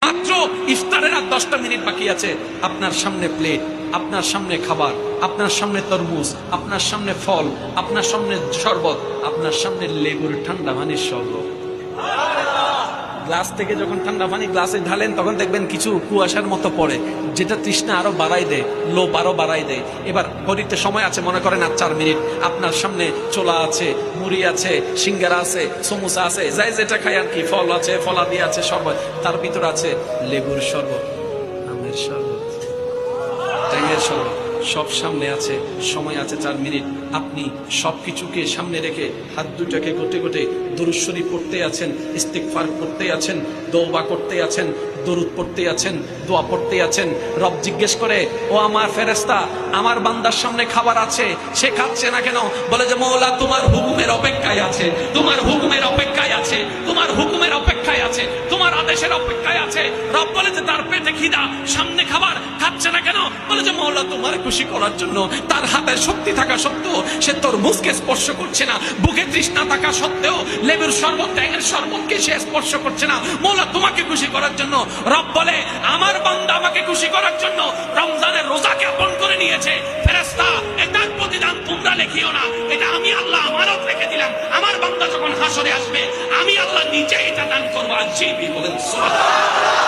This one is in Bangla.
মাত্র ইফতারের আর 10টা মিনিট বাকি আছে। আপনার সামনে প্লেট, আপনার সামনে খাবার, আপনার সামনে তরমুজ, আপনার সামনে ফল, আপনার সামনে শরবত, আপনার সামনে লেবুর ঠান্ডা পানির শরবত। গ্লাস থেকে যখন ঠান্ডা পানি গ্লাসে ঢালেন তখন দেখবেন কিছু কুয়াশার মতো পড়ে, যেটা তৃষ্ণা আরো বাড়াই দেয়, লোভ আরো বাড়াই দেয়। এবার ঘড়িতে সময় আছে, মনে করেন আর 4 মিনিট। আপনার সামনে ছোলা আছে, মুড়ি আছে, সিঙ্গারা আছে, সমোসা আছে, যাই যেটা খাই আর কি, ফল আছে, ফলাদি আছে, শরবত, তার ভিতর আছে লেবুর শরবত, আমের শরবত, ট্যাঙের শরবত, সব সামনে আছে। সময় আছে 4 মিনিট। আপনি সবকিছুকে সামনে রেখে হাত দুটাকে গোটে গোটে দরুদ শরীফ পড়তে আছেন, ইস্তিগফার করতে আছেন, তওবা করতে আছেন, দরুদ পড়তে আছেন, দোয়া পড়তে আছেন। রব জিজ্ঞেস করে, ও আমার ফেরেশতা, আমার বান্দার সামনে খাবার আছে, সে খাচ্ছে না কেন? বলে যে মওলা তোমার হুকুমের অপেক্ষায় আছে, তোমার হুকুমের অপেক্ষায় আছে, তোমার হুকুমের অপেক্ষায় আছে, তোমার আদেশের অপেক্ষায় আছে। রব বলে যে তার পেটে খিদা, সামনে খাবার, খাচ্ছে না কেন? বলে যে মওলা তোমার খুশি করার জন্য, তার হাতে শক্তি থাকা সত্ত্বেও সে তরমুজকে স্পর্শ করছে না, বুকে তৃষ্ণা থাকা সত্ত্বেও লেবুর শরবত, ট্যাঙের শরবতকে সে স্পর্শ করছে না। মওলা তোমাকে খুশি করার জন্য। রব বলে আমার বান্দা আমাকে খুশি করার জন্য রমজানের রোজাকে আপন করে নিয়েছে। ফেরেশতা, এটার প্রতিদান তোমরা লিখিও না, এটা আমি আল্লাহ আমানত রেখে দিলাম। আমার বান্দা যখন হাসরে আসবে, আমি আল্লাহ নিজে এটা দান করবো। আর জিবি বলেন সুবহানাল্লাহ।